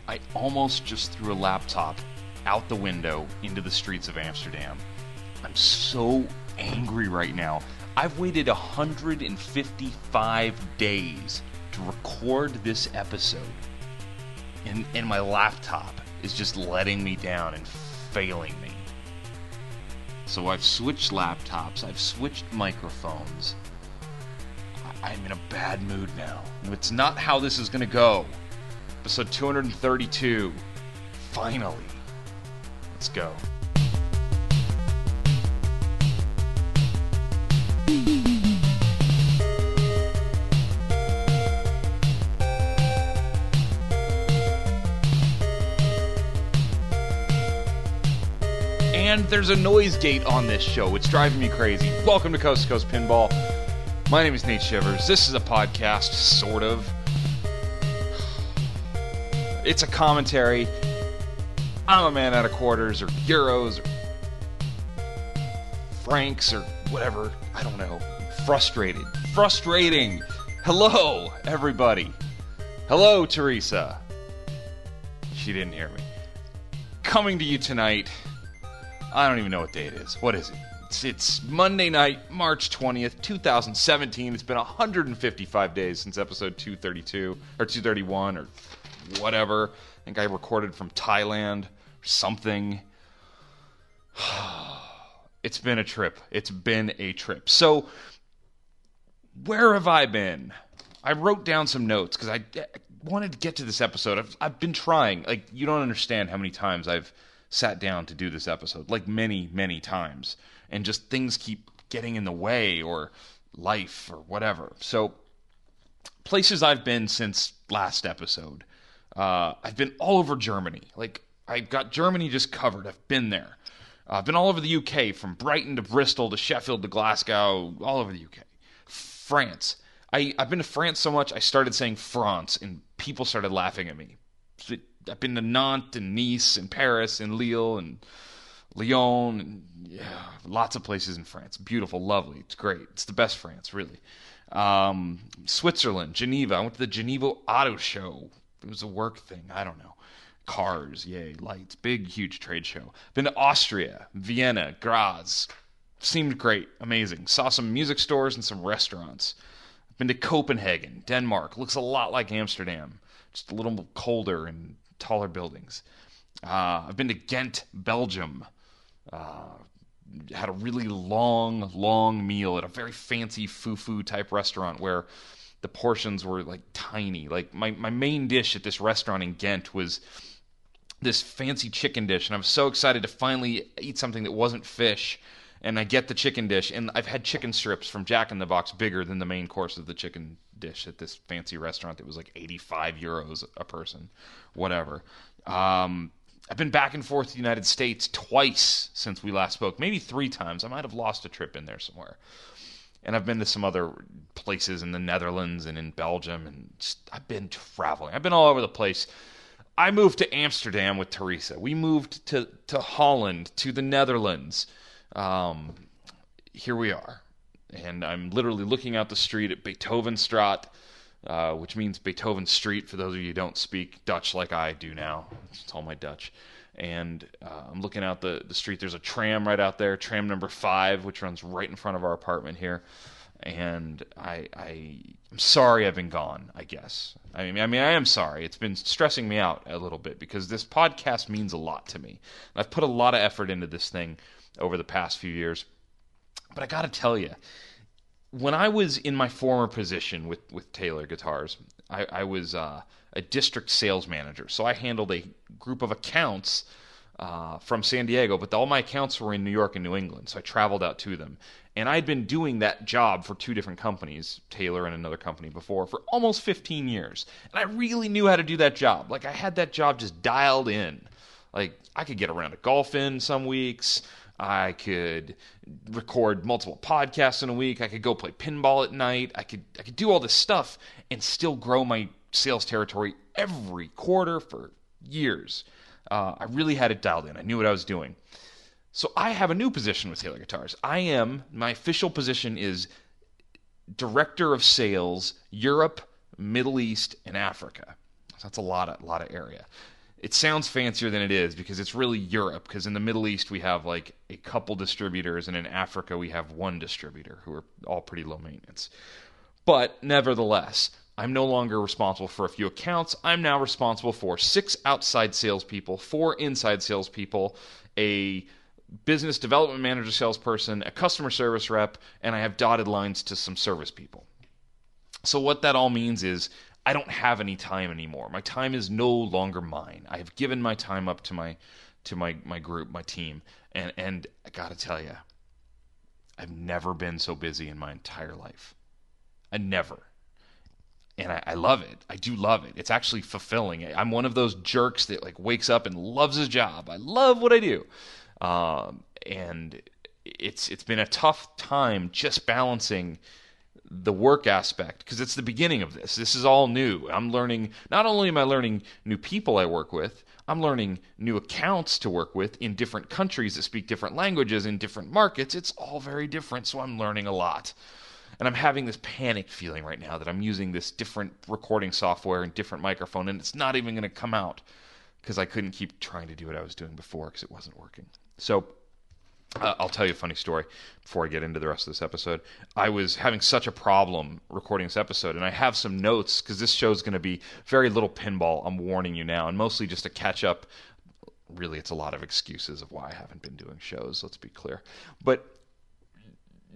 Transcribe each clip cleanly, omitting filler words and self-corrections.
I almost just threw a laptop out the window into the streets of Amsterdam. I'm so angry right now. I've waited 155 days to record this episode, and my laptop is just letting me down and failing me. So I've switched laptops, I've switched microphones. I'm in a bad mood now. It's not how this is going to go. Episode 232. Finally. Let's go. And there's a noise gate on this show. It's driving me crazy. Welcome to Coast2Coast Pinball. My name is Nate Shivers. This is a podcast, sort of. It's a commentary. I'm a man out of quarters or euros or francs or whatever. I don't know. Frustrated. Frustrating. Hello, everybody. Hello, Teresa. She didn't hear me. Coming to you tonight. I don't even know what day it is. What is it? It's Monday night, March 20th, 2017. It's been 155 days since episode 232, or 231, or whatever. I think I recorded from Thailand, or something. It's been a trip. It's been a trip. So, where have I been? I wrote down some notes, because I wanted to get to this episode. I've been trying. Like, you don't understand how many times I've sat down to do this episode. Like, many, many times. And just things keep getting in the way, or life, or whatever. So, places I've been since last episode. I've been all over Germany. Like, I've got Germany just covered. I've been there. I've been all over the UK, from Brighton to Bristol to Sheffield to Glasgow, all over the UK. France. I've been to France so much, I started saying France, and people started laughing at me. I've been to Nantes and Nice and Paris and Lille and Lyon, and yeah, lots of places in France. Beautiful, lovely, it's great. It's the best France, really. Switzerland, Geneva. I went to the Geneva Auto Show. It was a work thing, I don't know. Cars, yay, lights, big, huge trade show. Been to Austria, Vienna, Graz. Seemed great, amazing. Saw some music stores and some restaurants. Been to Copenhagen, Denmark. Looks a lot like Amsterdam, just a little colder and taller buildings. I've been to Ghent, Belgium. Had a really long meal at a very fancy foo-foo type restaurant where the portions were like tiny. Like my main dish at this restaurant in Ghent was this fancy chicken dish, and I was so excited to finally eat something that wasn't fish. And I get the chicken dish, and I've had chicken strips from Jack in the Box bigger than the main course of the chicken dish at this fancy restaurant that was like 85 euros a person, whatever. I've been back and forth to the United States twice since we last spoke, maybe 3 times. I might have lost a trip in there somewhere. And I've been to some other places in the Netherlands and in Belgium, and I've been traveling. I've been all over the place. I moved to Amsterdam with Teresa. We moved to Holland, to the Netherlands. Here we are. And I'm literally looking out the street at Beethovenstraat, which means Beethoven Street, for those of you who don't speak Dutch like I do now. It's all my Dutch. And I'm looking out the street. There's a tram right out there, tram number 5, which runs right in front of our apartment here. And I'm sorry I've been gone, I guess. I mean, I am sorry. It's been stressing me out a little bit because this podcast means a lot to me. I've put a lot of effort into this thing over the past few years. But I got to tell you, when I was in my former position with Taylor Guitars, I was a district sales manager. So I handled a group of accounts from San Diego, but all my accounts were in New York and New England, so I traveled out to them. And I'd been doing that job for 2 different companies, Taylor and another company before, for almost 15 years. And I really knew how to do that job. Like, I had that job just dialed in. Like, I could get around to golf in some weeks. I could record multiple podcasts in a week. I could go play pinball at night. I could do all this stuff and still grow my sales territory every quarter for years. I really had it dialed in. I knew what I was doing. So I have a new position with Taylor Guitars. My official position is Director of Sales, Europe, Middle East, and Africa. So that's a lot of area. it sounds fancier than it is because it's really Europe. Because in the Middle East we have like a couple distributors, and in Africa we have one distributor who are all pretty low maintenance. But nevertheless, I'm no longer responsible for a few accounts. I'm now responsible for 6 outside salespeople, 4 inside salespeople, a business development manager salesperson, a customer service rep, and I have dotted lines to some service people. So what that all means is I don't have any time anymore. My time is no longer mine. I have given my time up to my group, my team, and I gotta tell you, I've never been so busy in my entire life. Never. And I love it. I do love it. It's actually fulfilling. I'm one of those jerks that like wakes up and loves his job. I love what I do. And it's been a tough time just balancing the work aspect because it's the beginning of this. This is all new. I'm learning, not only am I learning new people I work with, I'm learning new accounts to work with in different countries that speak different languages in different markets. It's all very different, so I'm learning a lot. And I'm having this panic feeling right now that I'm using this different recording software and different microphone, and it's not even going to come out because I couldn't keep trying to do what I was doing before because it wasn't working. So I'll tell you a funny story before I get into the rest of this episode. I was having such a problem recording this episode, and I have some notes because this show is going to be very little pinball, I'm warning you now, and mostly just a catch-up. Really, it's a lot of excuses of why I haven't been doing shows, let's be clear. But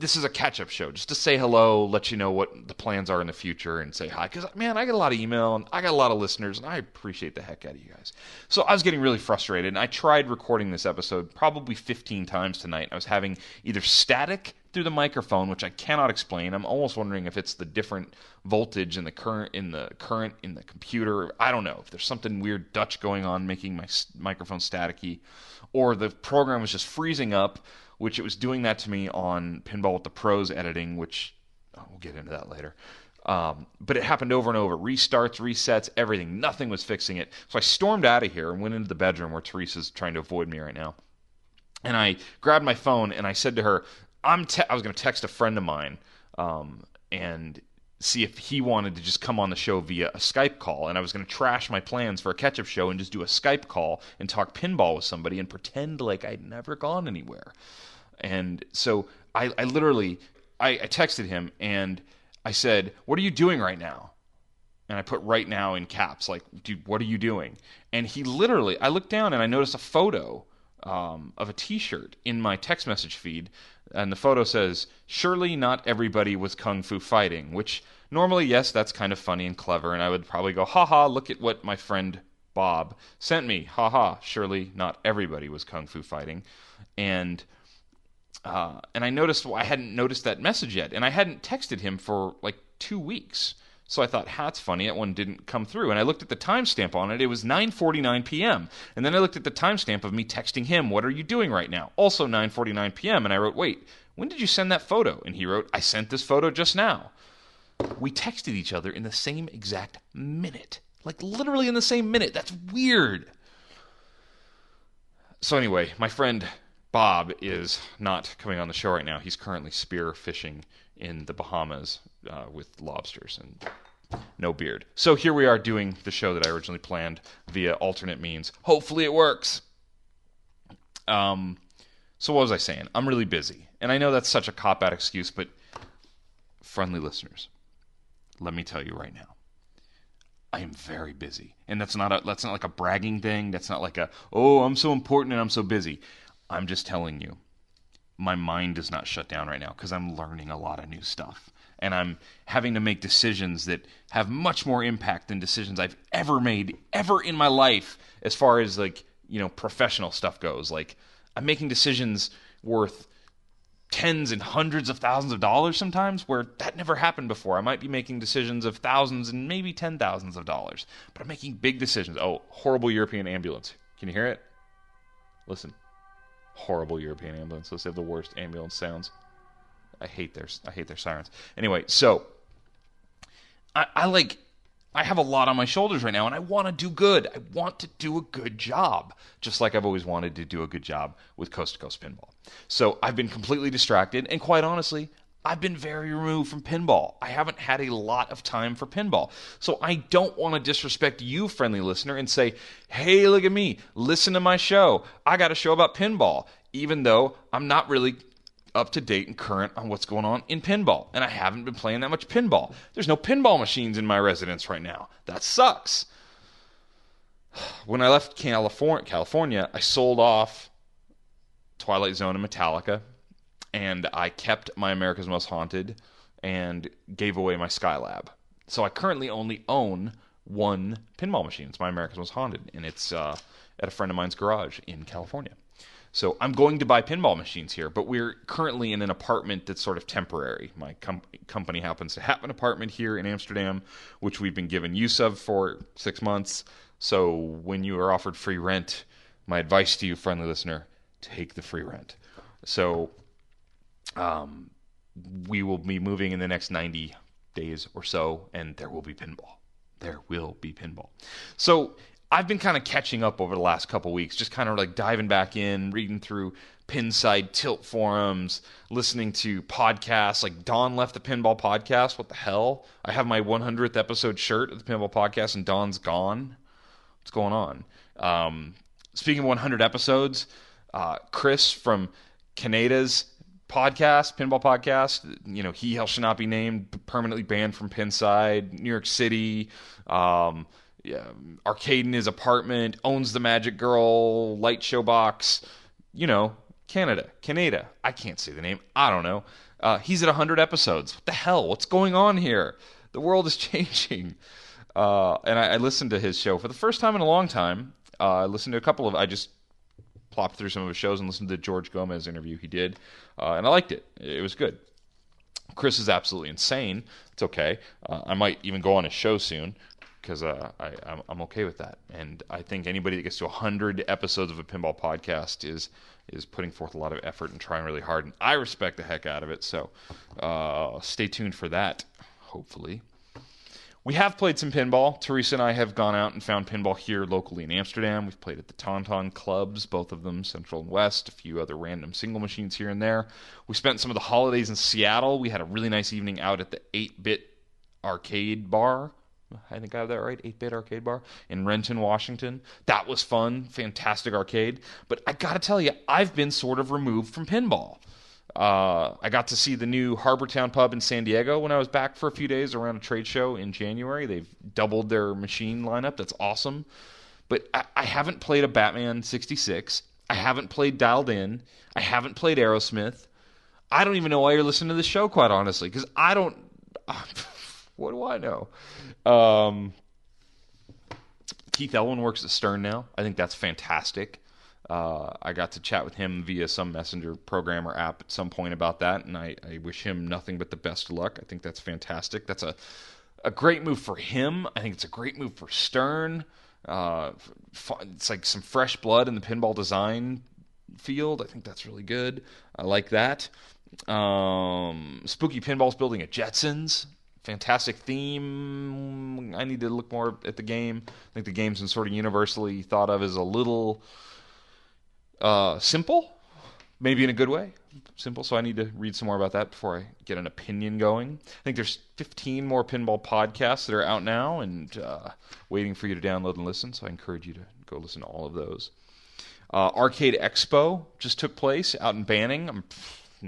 this is a catch-up show, just to say hello, let you know what the plans are in the future, and say hi. Because, man, I get a lot of email, and I got a lot of listeners, and I appreciate the heck out of you guys. So I was getting really frustrated, and I tried recording this episode probably 15 times tonight. I was having either static through the microphone, which I cannot explain. I'm almost wondering if it's the different voltage in the current in the computer. I don't know if there's something weird Dutch going on making my microphone staticky, or the program was just freezing up, which it was doing that to me on Pinball with the Pros editing, which we'll get into that later. But it happened over and over. Restarts, resets, everything. Nothing was fixing it. So I stormed out of here and went into the bedroom where Teresa's trying to avoid me right now. And I grabbed my phone and I said to her, I was going to text a friend of mine and see if he wanted to just come on the show via a Skype call. And I was going to trash my plans for a catch-up show and just do a Skype call and talk pinball with somebody and pretend like I'd never gone anywhere. And so I literally texted him and I said, "What are you doing right now?" And I put "right now" in caps, like, "Dude, what are you doing?" And he literally, I looked down and I noticed a photo of a T-shirt in my text message feed, and the photo says, "Surely not everybody was kung fu fighting," which normally, yes, that's kind of funny and clever, and I would probably go, "Haha, look at what my friend Bob sent me. Haha, surely not everybody was kung fu fighting." And I noticed I hadn't noticed that message yet, and I hadn't texted him for like 2 weeks. So I thought, that's funny, that one didn't come through. And I looked at the timestamp on it. It was 9:49 p.m. And then I looked at the timestamp of me texting him, "What are you doing right now?" Also 9:49 p.m. And I wrote, "Wait, when did you send that photo?" And he wrote, "I sent this photo just now." We texted each other in the same exact minute. Like literally in the same minute. That's weird. So anyway, my friend Bob is not coming on the show right now. He's currently spear fishing in the Bahamas with lobsters and no beard. So here we are doing the show that I originally planned via alternate means. Hopefully it works. So what was I saying? I'm really busy. And I know that's such a cop-out excuse, but friendly listeners, let me tell you right now, I am very busy. And that's not like a bragging thing. That's not like oh, I'm so important and I'm so busy. I'm just telling you, my mind does not shut down right now because I'm learning a lot of new stuff. And I'm having to make decisions that have much more impact than decisions I've ever made, ever in my life, as far as professional stuff goes. Like, I'm making decisions worth tens and hundreds of thousands of dollars sometimes, where that never happened before. I might be making decisions of thousands and maybe $10,000s of dollars, but I'm making big decisions. Oh, horrible European ambulance. Can you hear it? Listen. Horrible European ambulance. Those have the worst ambulance sounds. I hate their sirens. Anyway, so I have a lot on my shoulders right now, and I want to do good. I want to do a good job, just like I've always wanted to do a good job with Coast to Coast Pinball. So I've been completely distracted, and quite honestly, I've been very removed from pinball. I haven't had a lot of time for pinball. So I don't want to disrespect you, friendly listener, and say, hey, look at me. Listen to my show. I got a show about pinball, even though I'm not really up to date and current on what's going on in pinball. And I haven't been playing that much pinball. There's no pinball machines in my residence right now. That sucks. When I left California, I sold off Twilight Zone and Metallica, and I kept my America's Most Haunted and gave away my Skylab. So I currently only own one pinball machine. It's my America's Most Haunted, and it's at a friend of mine's garage in California. So I'm going to buy pinball machines here, but we're currently in an apartment that's sort of temporary. My company happens to have an apartment here in Amsterdam, which we've been given use of for 6 months. So when you are offered free rent, my advice to you, friendly listener, take the free rent. So we will be moving in the next 90 days or so, and there will be pinball. There will be pinball. So I've been kind of catching up over the last couple weeks, just kind of like diving back in, reading through Pinside Tilt forums, listening to podcasts. Like Don left the Pinball Podcast. What the hell? I have my 100th episode shirt of the Pinball Podcast, and Don's gone. What's going on? Speaking of 100 episodes, Chris from Canada's podcast, Pinball Podcast, he shall not be named, permanently banned from Pinside, New York City, arcade in his apartment, owns the Magic Girl, light show box, Canada. I can't say the name. I don't know. He's at 100 episodes. What the hell? What's going on here? The world is changing. And I listened to his show for the first time in a long time. I listened to I just plopped through some of his shows and listened to the George Gomez interview he did. And I liked it. It was good. Chris is absolutely insane. It's okay. I might even go on his show soon, because I'm okay with that. And I think anybody that gets to 100 episodes of a pinball podcast is putting forth a lot of effort and trying really hard. And I respect the heck out of it. So stay tuned for that, hopefully. We have played some pinball. Teresa and I have gone out and found pinball here locally in Amsterdam. We've played at the Tauntaun clubs, both of them, Central and West, a few other random single machines here and there. We spent some of the holidays in Seattle. We had a really nice evening out at the 8-Bit Arcade Bar. I think I have that right, 8-Bit Arcade Bar in Renton, Washington. That was fun, fantastic arcade. But I gotta tell you, I've been sort of removed from pinball. I got to see the new Harbortown pub in San Diego when I was back for a few days around a trade show in January. They've doubled their machine lineup. That's awesome. But I haven't played a Batman 66. I haven't played Dialed In. I haven't played Aerosmith. I don't even know why you're listening to this show, quite honestly, because I don't... What do I know? Keith Elwin works at Stern now. I think that's fantastic. I got to chat with him via some messenger program or app at some point about that, and I wish him nothing but the best of luck. I think that's fantastic. That's a great move for him. I think it's a great move for Stern. It's like some fresh blood in the pinball design field. I think that's really good. I like that. Spooky Pinball's building a Jetsons. Fantastic theme. I need to look more at the game. I think the game's been sort of universally thought of as a little simple, maybe in a good way. Simple, so I need to read some more about that before I get an opinion going. I think there's 15 more pinball podcasts that are out now and waiting for you to download and listen, so I encourage you to go listen to all of those. Arcade Expo just took place out in Banning.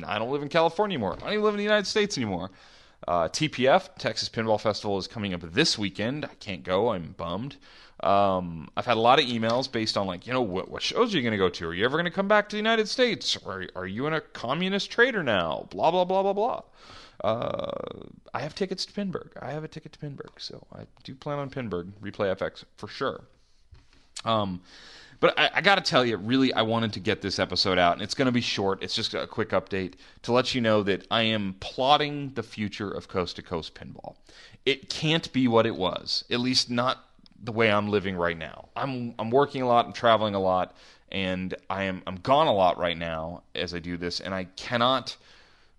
I don't live in California anymore. I don't even live in the United States anymore. TPF, Texas Pinball Festival, is coming up this weekend. I can't go. I'm bummed. I've had a lot of emails based on what shows are you going to go to? Are you ever going to come back to the United States? Or are you in a communist trader now? Blah, blah, blah, blah, blah. I have tickets to Pinburg. I have a ticket to Pinburg, so I do plan on Pinburg, Replay FX, for sure. But I got to tell you, really, I wanted to get this episode out, and it's going to be short. It's just a quick update to let you know that I am plotting the future of Coast to Coast Pinball. It can't be what it was, at least not the way I'm living right now. I'm working a lot, I'm traveling a lot, and I'm gone a lot right now as I do this, and I cannot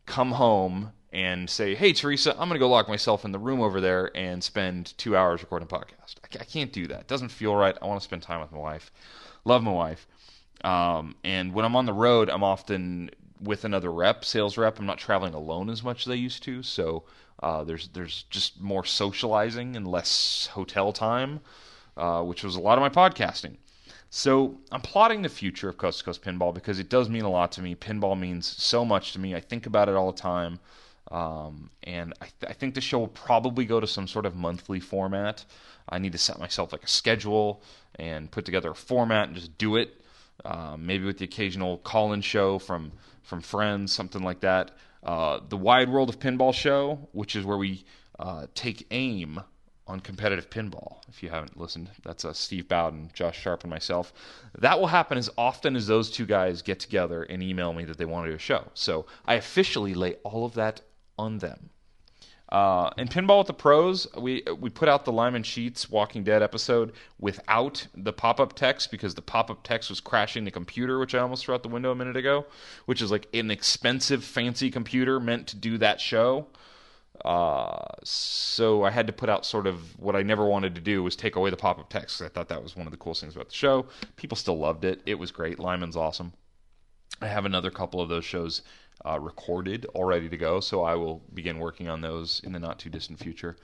come home and say, hey, Teresa, I'm going to go lock myself in the room over there and spend 2 hours recording a podcast. I can't do that. It doesn't feel right. I want to spend time with my wife. Love my wife. And when I'm on the road, I'm often with another sales rep. I'm not traveling alone as much as I used to, so there's just more socializing and less hotel time, which was a lot of my podcasting. So I'm plotting the future of Coast to Coast Pinball because it does mean a lot to me. Pinball means so much to me. I think about it all the time. And I think the show will probably go to some sort of monthly format. I need to set myself like a schedule and put together a format and just do it. Maybe with the occasional call-in show from friends, something like that. The Wide World of Pinball show, which is where we take aim on competitive pinball. If you haven't listened, that's Steve Bowden, Josh Sharp, and myself. That will happen as often as those two guys get together and email me that they want to do a show. So I officially lay all of that on them. And Pinball with the Pros, we put out the Lyman Sheets Walking Dead episode without the pop-up text because the pop-up text was crashing the computer, which I almost threw out the window a minute ago, which is like an expensive, fancy computer meant to do that show. So I had to put out sort of what I never wanted to do was take away the pop-up text. I thought that was one of the coolest things about the show. People still loved it. It was great. Lyman's awesome. I have another couple of those shows recorded, all ready to go, so I will begin working on those in the not-too-distant future.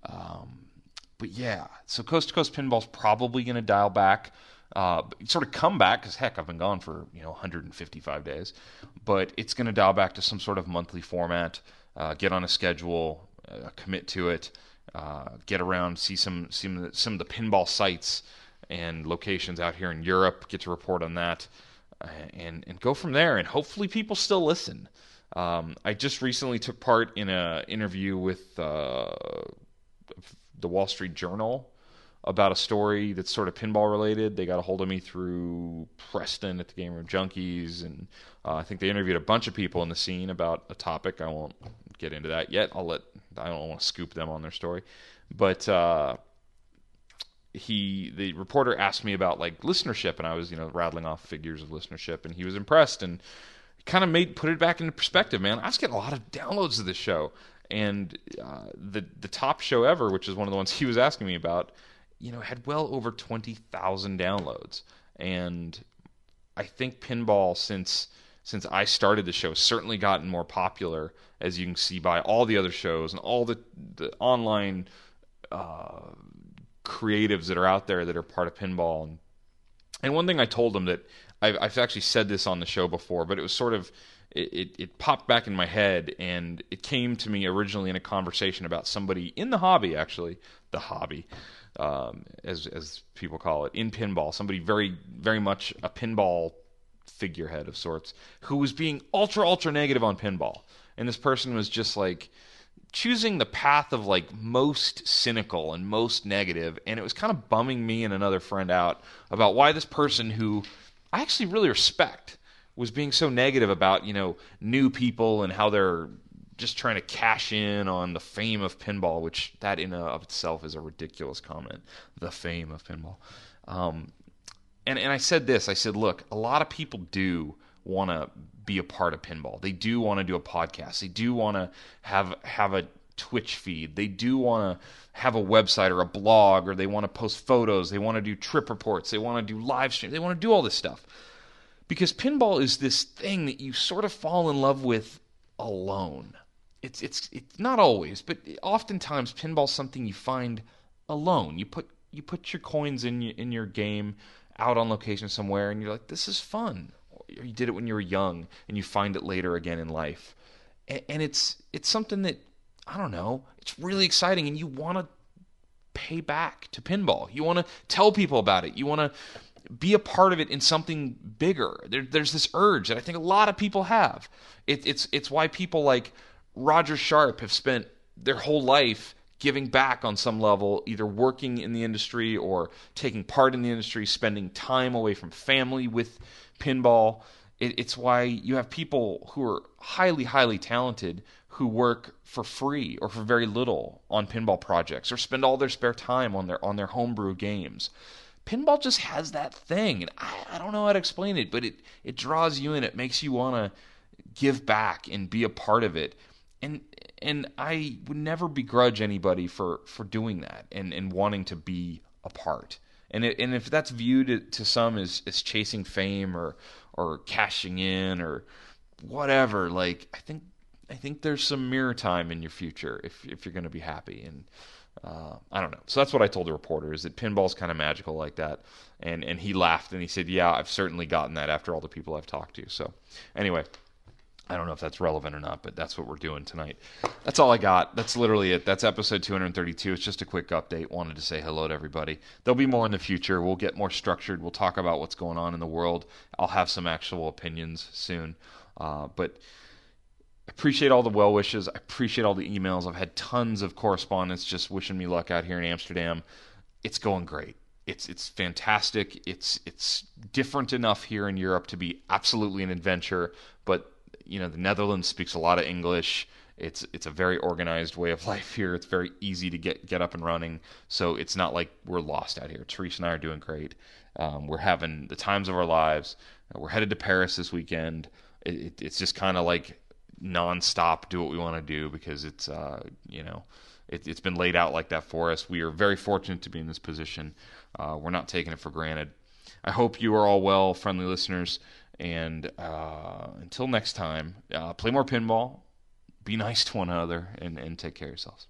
But yeah, so Coast to Coast Pinball's probably going to dial back, sort of come back, because heck, I've been gone for 155 days, but it's going to dial back to some sort of monthly format, get on a schedule, commit to it, get around, see some of the pinball sites and locations out here in Europe, get to report on that. And go from there, and hopefully people still listen. I just recently took part in an interview with the Wall Street Journal about a story that's sort of pinball related. They got a hold of me through Preston at the Game Room Junkies, and I think they interviewed a bunch of people in the scene about a topic. I won't get into that yet. I don't want to scoop them on their story, but the reporter asked me about like listenership, and I was rattling off figures of listenership, and he was impressed and kind of put it back into perspective. Man, I was getting a lot of downloads of this show, and the top show ever, which is one of the ones he was asking me about, had well over 20,000 downloads. And I think pinball since I started the show has certainly gotten more popular, as you can see by all the other shows and all the online creatives that are out there that are part of pinball. And one thing I told them that I've actually said this on the show before, but it was sort of it popped back in my head, and it came to me originally in a conversation about somebody in the hobby, actually the hobby, as people call it, in pinball, somebody very, very much a pinball figurehead of sorts, who was being ultra negative on pinball. And this person was just like choosing the path of like most cynical and most negative, and it was kind of bumming me and another friend out about why this person, who I actually really respect, was being so negative about new people and how they're just trying to cash in on the fame of pinball, which that in and of itself is a ridiculous comment. The fame of pinball. And I said this. I said, look, a lot of people do want to be a part of pinball. They do want to do a podcast. They do want to have a Twitch feed. They do want to have a website or a blog, or they want to post photos. They want to do trip reports. They want to do live stream. They want to do all this stuff. Because pinball is this thing that you sort of fall in love with alone. It's not always, but oftentimes pinball's something you find alone. You put your coins in your game out on location somewhere, and you're like, this is fun. Or you did it when you were young, and you find it later again in life. And it's something that, I don't know, it's really exciting, and you want to pay back to pinball. You want to tell people about it. You want to be a part of it in something bigger. There's this urge that I think a lot of people have. It's why people like Roger Sharp have spent their whole life giving back on some level, either working in the industry or taking part in the industry, spending time away from family with pinball. It's why you have people who are highly, highly talented who work for free or for very little on pinball projects, or spend all their spare time on their homebrew games. Pinball just has that thing, and I don't know how to explain it, but it draws you in. It makes you want to give back and be a part of it. And I would never begrudge anybody for doing that and wanting to be a part. And if that's viewed to some as chasing fame or cashing in or whatever. Like, I think there's some mirror time in your future if you're going to be happy. And I don't know. So that's what I told the reporter, is that pinball's kind of magical like that. And he laughed and he said, yeah, I've certainly gotten that after all the people I've talked to. So anyway, I don't know if that's relevant or not, but that's what we're doing tonight. That's all I got. That's literally it. That's episode 232. It's just a quick update. Wanted to say hello to everybody. There'll be more in the future. We'll get more structured. We'll talk about what's going on in the world. I'll have some actual opinions soon. But I appreciate all the well wishes. I appreciate all the emails. I've had tons of correspondence just wishing me luck out here in Amsterdam. It's going great. It's fantastic. It's different enough here in Europe to be absolutely an adventure, but the Netherlands speaks a lot of English. It's a very organized way of life here. It's very easy to get up and running. So it's not like we're lost out here. Teresa and I are doing great. We're having the times of our lives. We're headed to Paris this weekend. It's just kind of like nonstop, do what we want to do, because it's it's been laid out like that for us. We are very fortunate to be in this position. We're not taking it for granted. I hope you are all well, friendly listeners. And until next time, play more pinball, be nice to one another, and take care of yourselves.